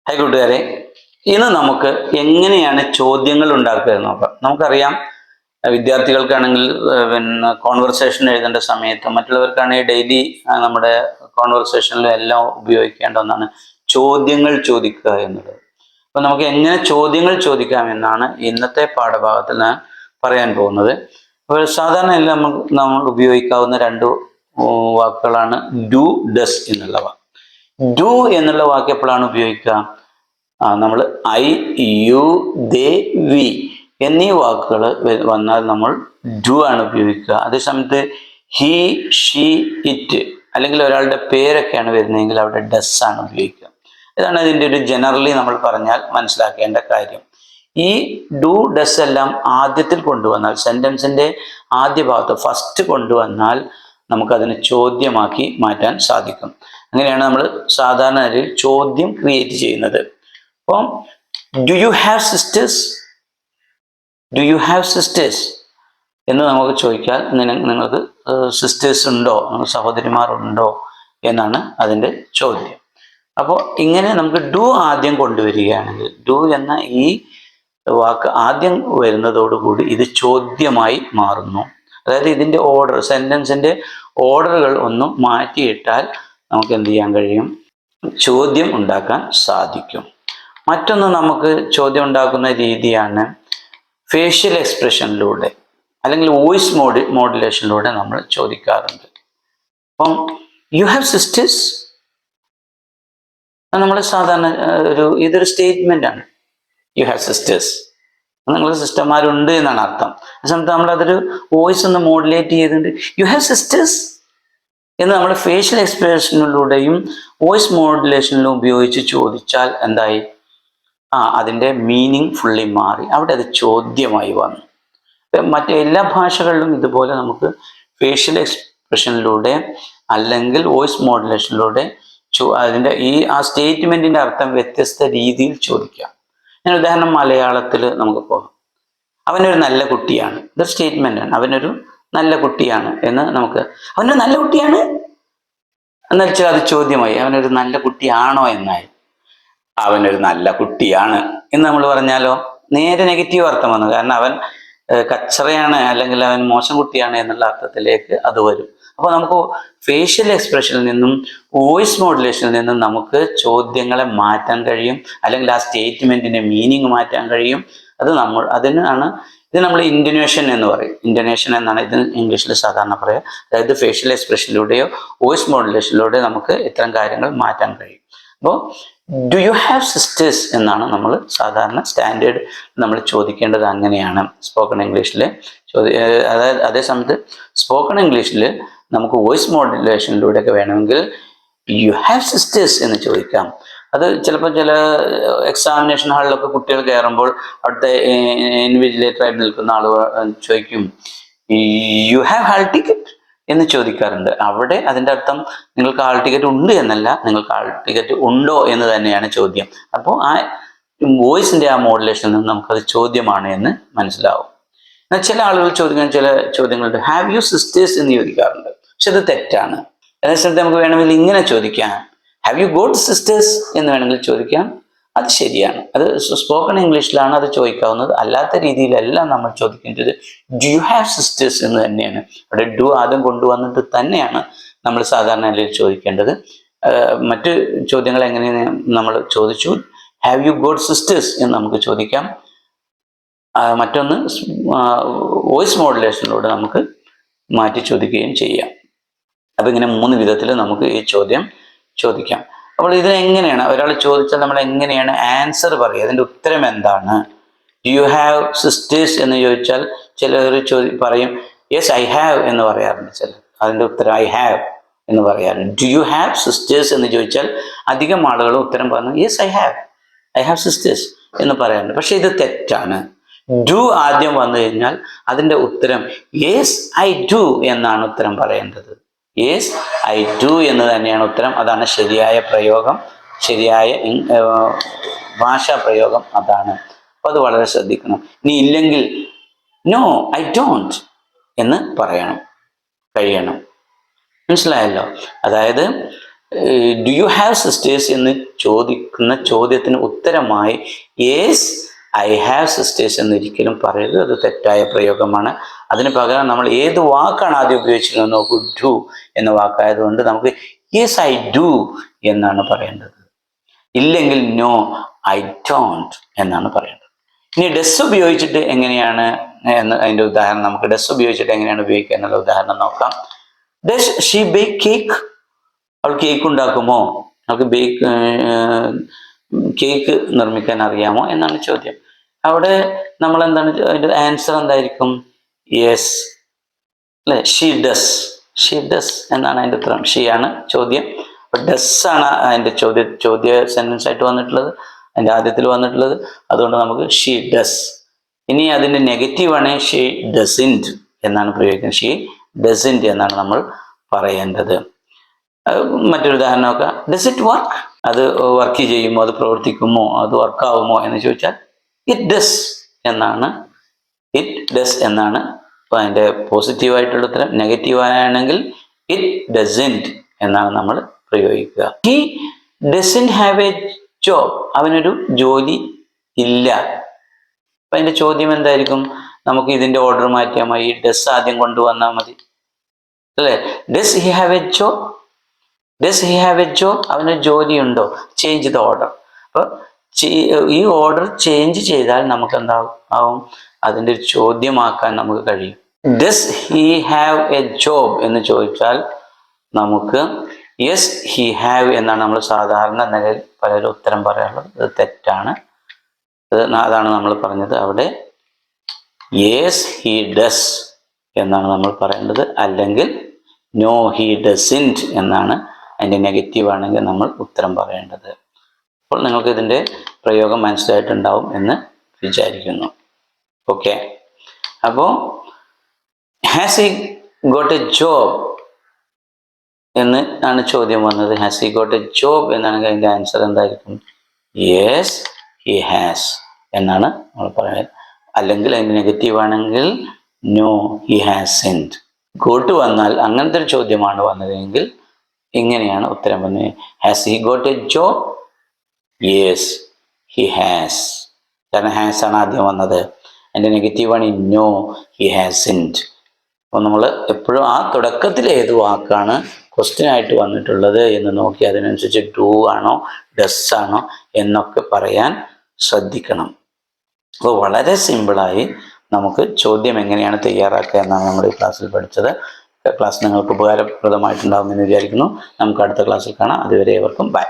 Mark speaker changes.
Speaker 1: Hi കൂട്ടുകാരെ, ഇന്ന് നമുക്ക് എങ്ങനെയാണ് ചോദ്യങ്ങൾ ഉണ്ടാക്കുക എന്ന് നോക്കാം. നമുക്കറിയാം, വിദ്യാർത്ഥികൾക്കാണെങ്കിൽ പിന്നെ കോൺവെർസേഷൻ എഴുതേണ്ട സമയത്ത്, മറ്റുള്ളവർക്കാണെങ്കിൽ ഡെയിലി നമ്മുടെ കോൺവെർസേഷനിലും എല്ലാം ഉപയോഗിക്കേണ്ട ഒന്നാണ് ചോദ്യങ്ങൾ ചോദിക്കുക എന്നുള്ളത്. അപ്പൊ നമുക്ക് എങ്ങനെ ചോദ്യങ്ങൾ ചോദിക്കാമെന്നാണ് ഇന്നത്തെ പാഠഭാഗത്തിൽ ഞാൻ പറയാൻ പോകുന്നത്. അപ്പോൾ സാധാരണ എല്ലാം നമ്മൾ ഉപയോഗിക്കാവുന്ന രണ്ട് വാക്കുകളാണ് ഡു, ഡസ് എന്നുള്ളവ. ഡു എന്നുള്ള വാക്ക് എപ്പോഴാണ് ഉപയോഗിക്കുക? നമ്മൾ ഐ, യു, ദേ, വി എന്നീ വാക്കുകൾ വന്നാൽ നമ്മൾ ഡു ആണ് ഉപയോഗിക്കുക. അതേസമയത്ത് ഹി, ഷീ, ഇറ്റ് അല്ലെങ്കിൽ ഒരാളുടെ പേരൊക്കെയാണ് വരുന്നതെങ്കിൽ അവിടെ ഡസ് ആണ് ഉപയോഗിക്കുക. ഇതാണ് അതിൻ്റെ ഒരു ജനറലി നമ്മൾ പറഞ്ഞാൽ മനസ്സിലാക്കേണ്ട കാര്യം. ഈ ഡു, ഡസ് എല്ലാം ആദ്യത്തിൽ കൊണ്ടുവന്നാൽ, സെന്റൻസിന്റെ ആദ്യ ഭാഗത്ത് ഫസ്റ്റ് കൊണ്ടുവന്നാൽ നമുക്കതിനെ ചോദ്യമാക്കി മാറ്റാൻ സാധിക്കും. അങ്ങനെയാണ് നമ്മൾ സാധാരണ ചോദ്യം ക്രിയേറ്റ് ചെയ്യുന്നത്. അപ്പം do you have sisters, do you have sisters എന്ന് നമുക്ക് ചോദിച്ചാൽ നിങ്ങൾക്ക് സിസ്റ്റേഴ്സ് ഉണ്ടോ, സഹോദരിമാർ ഉണ്ടോ എന്നാണ് അതിൻ്റെ ചോദ്യം. അപ്പോൾ ഇങ്ങനെ നമുക്ക് ഡു ആദ്യം കൊണ്ടുവരികയാണെങ്കിൽ, ഡു എന്ന ഈ വാക്ക് ആദ്യം വരുന്നതോടുകൂടി ഇത് ചോദ്യമായി മാറുന്നു. അതായത് ഇതിൻ്റെ ഓർഡർ, സെന്റൻസിന്റെ ഓർഡറുകൾ ഒന്നും മാറ്റിയിട്ടാൽ നമുക്ക് എന്ത് ചെയ്യാൻ കഴിയും? ചോദ്യം ഉണ്ടാക്കാൻ സാധിക്കും. മറ്റൊന്ന് നമുക്ക് ചോദ്യം ഉണ്ടാക്കുന്ന രീതിയാണ് ഫേഷ്യൽ എക്സ്പ്രഷനിലൂടെ അല്ലെങ്കിൽ വോയിസ് മോഡുലേഷനിലൂടെ നമ്മൾ ചോദിക്കാറുണ്ട്. അപ്പം യു ഹാവ് സിസ്റ്റേഴ്സ് നമ്മൾ സാധാരണ ഇതൊരു സ്റ്റേറ്റ്മെന്റ് ആണ്. യു ഹാവ് സിസ്റ്റേഴ്സ്, നിങ്ങൾക്ക് സിസ്റ്റർമാരുണ്ട് എന്നാണ് അർത്ഥം. ആ സമയത്ത് നമ്മളതൊരു വോയിസ് ഒന്ന് മോഡുലേറ്റ് ചെയ്തിട്ടുണ്ട്, യു ഹാവ് സിസ്റ്റേഴ്സ് എന്ന് നമ്മൾ ഫേഷ്യൽ എക്സ്പ്രഷനിലൂടെയും വോയിസ് മോഡുലേഷനിലും ഉപയോഗിച്ച് ചോദിച്ചാൽ എന്തായി? അതിൻ്റെ മീനിങ് ഫുള്ളി മാറി, അവിടെ അത് ചോദ്യമായി വന്നു. എല്ലാ ഭാഷകളിലും ഇതുപോലെ നമുക്ക് ഫേഷ്യൽ എക്സ്പ്രഷനിലൂടെ അല്ലെങ്കിൽ വോയിസ് മോഡുലേഷനിലൂടെ അതിൻ്റെ ആ സ്റ്റേറ്റ്മെന്റിന്റെ അർത്ഥം വ്യത്യസ്ത രീതിയിൽ ചോദിക്കാം. ഞാൻ ഉദാഹരണം മലയാളത്തിൽ നമുക്ക് പോകാം. അവനൊരു നല്ല കുട്ടിയാണ്, ഇതൊരു സ്റ്റേറ്റ്മെന്റ് ആണ്. അവനൊരു നല്ല കുട്ടിയാണ് എന്ന് നമുക്ക്, അവനൊരു നല്ല കുട്ടിയാണ് എന്ന് വെച്ചാൽ അത് ചോദ്യമായി. അവനൊരു നല്ല കുട്ടിയാണോ എന്നായി. അവനൊരു നല്ല കുട്ടിയാണ് എന്ന് നമ്മൾ പറഞ്ഞാലോ നേരെ നെഗറ്റീവ് അർത്ഥം വന്നു. കാരണം അവൻ കച്ചറയാണ് അല്ലെങ്കിൽ അവൻ മോശം കുട്ടിയാണ് എന്നുള്ള അർത്ഥത്തിലേക്ക് അത് വരും. അപ്പോൾ നമുക്ക് ഫേഷ്യൽ എക്സ്പ്രഷനിൽ നിന്നും വോയിസ് മോഡുലേഷനിൽ നിന്നും നമുക്ക് ചോദ്യങ്ങളെ മാറ്റാൻ കഴിയും, അല്ലെങ്കിൽ ആ സ്റ്റേറ്റ്മെന്റിന്റെ മീനിങ് മാറ്റാൻ കഴിയും. ഇത് നമ്മൾ ഇന്റോനേഷൻ എന്ന് പറയും. ഇന്റോനേഷൻ എന്നാണ് ഇതിന് ഇംഗ്ലീഷിൽ സാധാരണ പറയുക. അതായത് ഫേഷ്യൽ എക്സ്പ്രഷനിലൂടെയോ വോയിസ് മോഡുലേഷനിലൂടെയോ നമുക്ക് ഇത്തരം കാര്യങ്ങൾ മാറ്റാൻ കഴിയും. അപ്പോൾ ഡു യു ഹാവ് സിസ്റ്റേഴ്സ് എന്നാണ് നമ്മൾ സാധാരണ സ്റ്റാൻഡേർഡ് നമ്മൾ ചോദിക്കേണ്ടത്. അങ്ങനെയാണ് സ്പോക്കൺ ഇംഗ്ലീഷിൽ അതായത് അതേസമയത്ത് സ്പോക്കൺ ഇംഗ്ലീഷിൽ നമുക്ക് വോയിസ് മോഡുലേഷനിലൂടെയൊക്കെ വേണമെങ്കിൽ യു ഹാവ് സിസ്റ്റേഴ്സ് എന്ന് ചോദിക്കാം. അത് ചിലപ്പോൾ ചില എക്സാമിനേഷൻ ഹാളിലൊക്കെ കുട്ടികൾ കയറുമ്പോൾ അവിടുത്തെ ഇൻവിജിലേറ്റർ ആയിട്ട് നിൽക്കുന്ന ആളുകൾ ചോദിക്കും, യു ഹാവ് ഹാൾ ടിക്കറ്റ് എന്ന് ചോദിക്കാറുണ്ട്. അവിടെ അതിൻ്റെ അർത്ഥം നിങ്ങൾക്ക് ഹാൾ ടിക്കറ്റ് ഉണ്ട് എന്നല്ല, നിങ്ങൾക്ക് ഹാൾ ടിക്കറ്റ് ഉണ്ടോ എന്ന് തന്നെയാണ് ചോദ്യം. അപ്പോൾ ആ വോയിസിന്റെ ആ മോഡുലേഷനിൽ നിന്ന് നമുക്കത് ചോദ്യമാണ് എന്ന് മനസ്സിലാവും. എന്നാൽ ചില ആളുകൾ ചോദിക്കുന്ന ചില ചോദ്യങ്ങളുണ്ട്, ഹാവ് യു സിസ്റ്റേഴ്സ് എന്ന് ചോദിക്കാറുണ്ട്. പക്ഷെ അത് തെറ്റാണ്. അതേസമയത്ത് നമുക്ക് വേണമെങ്കിൽ ഇങ്ങനെ ചോദിക്കാം, ഹാവ് യു ഗോട്ട് സിസ്റ്റേഴ്സ് എന്ന് വേണമെങ്കിൽ ചോദിക്കാം. അത് ശരിയാണ്. അത് സ്പോക്കൺ ഇംഗ്ലീഷിലാണ് അത് ചോദിക്കാവുന്നത്. അല്ലാത്ത രീതിയിലെല്ലാം നമ്മൾ ചോദിക്കേണ്ടത് ഡു യു ഹാവ് സിസ്റ്റേഴ്സ് എന്ന് തന്നെയാണ്. അവിടെ ഡു ആദ്യം കൊണ്ടുവന്നിട്ട് തന്നെയാണ് നമ്മൾ സാധാരണ നിലയിൽ ചോദിക്കേണ്ടത്. മറ്റ് ചോദ്യങ്ങൾ എങ്ങനെയാണ് നമ്മൾ ചോദിച്ചു, ഹാവ് യു ഗോട്ട് സിസ്റ്റേഴ്സ് എന്ന് നമുക്ക് ചോദിക്കാം. മറ്റൊന്ന് വോയിസ് മോഡുലേഷനിലൂടെ നമുക്ക് മാറ്റി ചോദിക്കുകയും ചെയ്യാം. അപ്പം ഇങ്ങനെ 3 വിധത്തിൽ നമുക്ക് ഈ ചോദ്യം ചോദിക്കാം. അപ്പോൾ ഇതിനെങ്ങനെയാണ് ഒരാൾ ചോദിച്ചാൽ നമ്മൾ എങ്ങനെയാണ് ആൻസർ പറയുക, അതിൻ്റെ ഉത്തരം എന്താണ്? ഡു യു ഹാവ് സിസ്റ്റേഴ്സ് എന്ന് ചോദിച്ചാൽ ചിലർ പറയും യെസ് ഐ ഹാവ് എന്ന് പറയാറുണ്ട്. ചിലർ അതിൻ്റെ ഉത്തരം ഐ ഹാവ് എന്ന് പറയാറുണ്ട്. ഡു യു ഹാവ് സിസ്റ്റേഴ്സ് എന്ന് ചോദിച്ചാൽ അധികം ആളുകൾ ഉത്തരം പറഞ്ഞു യെസ് ഐ ഹാവ് സിസ്റ്റേഴ്സ് എന്ന് പറയാറുണ്ട്. പക്ഷെ ഇത് തെറ്റാണ്. ഡു ആദ്യം വന്നു കഴിഞ്ഞാൽ അതിൻ്റെ ഉത്തരം യെസ് ഐ ഡു എന്നാണ് ഉത്തരം പറയേണ്ടത്. യെസ് ഐ ഡു എന്ന് തന്നെയാണ് ഉത്തരം. അതാണ് ശരിയായ പ്രയോഗം, ശരിയായ ഭാഷാ പ്രയോഗം അതാണ്. അപ്പോൾ അത് വളരെ ശ്രദ്ധിക്കണം. ഇനി ഇല്ലെങ്കിൽ നോ ഐ ഡോണ്ട് എന്ന് കഴിയണം. മനസ്സിലായല്ലോ? അതായത് ഡു യു ഹാവ് സിസ്റ്റേഴ്സ് എന്ന് ചോദിക്കുന്ന ചോദ്യത്തിന് ഉത്തരമായി യെസ് ഐ ഹാവ് സിസ്റ്റേഴ്സ് എന്നൊരിക്കലും പറയരുത്. അത് തെറ്റായ പ്രയോഗമാണ്. അതിന് പകരം നമ്മൾ ഏത് വാക്കാണ് ആദ്യം ഉപയോഗിച്ചിരിക്കുന്നത് നോക്കൂ. ഡു എന്ന വാക്കായതുകൊണ്ട് നമുക്ക് യെസ് ഐ ഡു എന്നാണ് പറയേണ്ടത്. ഇല്ലെങ്കിൽ നോ ഐ ഡോണ്ട് എന്നാണ് പറയേണ്ടത്. ഇനി ഡസ് ഉപയോഗിച്ചിട്ട് എങ്ങനെയാണ് എന്ന് അതിൻ്റെ ഉദാഹരണം നമുക്ക് ഡസ് ഉപയോഗിച്ചിട്ട് എങ്ങനെയാണ് ഉപയോഗിക്കുക എന്നുള്ള ഉദാഹരണം നോക്കാം. Does she bake cake? അവൾ കേക്ക് ഉണ്ടാക്കുമോ? അവൾക്ക് കേക്ക് നിർമ്മിക്കാൻ അറിയാമോ എന്നാണ് ചോദ്യം. അവിടെ നമ്മൾ എന്താണ് അതിൻ്റെ ആൻസർ എന്തായിരിക്കും? യെസ് അല്ലെ, ഷീ ഡസ് എന്നാണ് അതിൻ്റെ ഉത്തരം. ഷീ ആണ് ചോദ്യം, അപ്പൊ ഡസ് ആണ് അതിൻ്റെ ചോദ്യ സെന്റൻസ് ആയിട്ട് വന്നിട്ടുള്ളത്, അതിൻ്റെ ആദ്യത്തിൽ വന്നിട്ടുള്ളത്. അതുകൊണ്ട് നമുക്ക് ഷീ ഡസ്. ഇനി അതിൻ്റെ നെഗറ്റീവ് ആണ് ഷീ ഡസിൻറ്റ് എന്നാണ് പ്രയോഗിക്കുന്നത്. ഷീ ഡസിൻറ്റ് എന്നാണ് നമ്മൾ പറയേണ്ടത്. മറ്റൊരു ഉദാഹരണം നോക്കാം. Does it work? അത് വർക്ക് ചെയ്യുമോ, അത് പ്രവർത്തിക്കുമോ, അത് വർക്കാവുമോ എന്ന് ചോദിച്ചാൽ ഇറ്റ് ഡസ് എന്നാണ്. ഇറ്റ് ഡസ് എന്നാണ് അതിൻ്റെ പോസിറ്റീവായിട്ടുള്ള ഉത്തരം. നെഗറ്റീവ് ആണെങ്കിൽ ഇറ്റ് ഡസിൻറ്റ് എന്നാണ് നമ്മൾ പ്രയോഗിക്കുക. He doesn't have A job? അവനൊരു ജോലി ഇല്ല. അപ്പൊ അതിന്റെ ചോദ്യം എന്തായിരിക്കും? നമുക്ക് ഇതിന്റെ ഓർഡർ മാറ്റിയാൽ മതി. ഡസ് ആദ്യം കൊണ്ടുവന്നാൽ മതി അല്ലേ? Does he have A job? Does he have A job? അവന് ജോലി ഉണ്ടോ? Change the order. അപ്പൊ ഈ ഓർഡർ ചേഞ്ച് ചെയ്താൽ നമുക്ക് എന്താവും? അതിന്റെ ഒരു ചോദ്യമാക്കാൻ നമുക്ക് കഴിയും. Does he have A job എന്ന് ചോദിച്ചാൽ നമുക്ക് യെസ് ഹി ഹാവ് എന്നാണ് നമ്മൾ സാധാരണ നിലയിൽ പലരും ഉത്തരം പറയാറുള്ളത്. ഇത് തെറ്റാണ്. അതാണ് നമ്മൾ പറഞ്ഞത്. അവിടെ യെസ് ഹി ഡസ് എന്നാണ് നമ്മൾ പറയേണ്ടത്. അല്ലെങ്കിൽ നോ ഹി ഡസിൻറ്റ് എന്നാണ് അതിൻ്റെ നെഗറ്റീവ് ആണെങ്കിൽ നമ്മൾ ഉത്തരം പറയേണ്ടത്. അപ്പോൾ നിങ്ങൾക്ക് ഇതിൻ്റെ പ്രയോഗം മനസ്സിലായിട്ടുണ്ടാവും എന്ന് വിചാരിക്കുന്നു. ഓക്കെ, അപ്പോൾ has he got A job എന്ന് ആണ് ചോദ്യം വന്നത്. Has he got A job എന്നാണെങ്കിൽ അതിൻ്റെ ആൻസർ എന്തായിരിക്കും? യെസ് ഹി ഹാസ് എന്നാണ് നമ്മൾ പറയുന്നത്. അല്ലെങ്കിൽ അതിൻ്റെ നെഗറ്റീവ് ആണെങ്കിൽ നോ ഹി ഹാസൻറ്റ്. ഗോട്ട് വന്നാൽ അങ്ങനത്തെ ഒരു ചോദ്യമാണ് വന്നതെങ്കിൽ ഇങ്ങനെയാണ് ഉത്തരം വന്നത്. Has he got A job? Yes he has. കാരണം ഹാസ് ആണ് ആദ്യം വന്നത്. അതിൻ്റെ നെഗറ്റീവാണ് നോ ഹി ഹാസൻറ്റ്. അപ്പോൾ നമ്മൾ എപ്പോഴും ആ തുടക്കത്തിൽ ഏത് വാക്കാണ് ക്വസ്റ്റ്യൻ ആയിട്ട് വന്നിട്ടുള്ളത് എന്ന് നോക്കി അതിനനുസരിച്ച് ഡു ആണോ ഡസ് ആണോ എന്നൊക്കെ പറയാൻ ശ്രദ്ധിക്കണം. അപ്പോൾ വളരെ സിമ്പിളായി നമുക്ക് ചോദ്യം എങ്ങനെയാണ് തയ്യാറാക്കുക എന്നാണ് നമ്മൾ ഈ ക്ലാസ്സിൽ പഠിച്ചത്. ക്ലാസ് നിങ്ങൾക്ക് ഉപകാരപ്രദമായിട്ടുണ്ടാകുമെന്ന് വിചാരിക്കുന്നു. നമുക്ക് അടുത്ത ക്ലാസ്സിൽ കാണാം. അതുവരെ ഏവർക്കും ബൈ.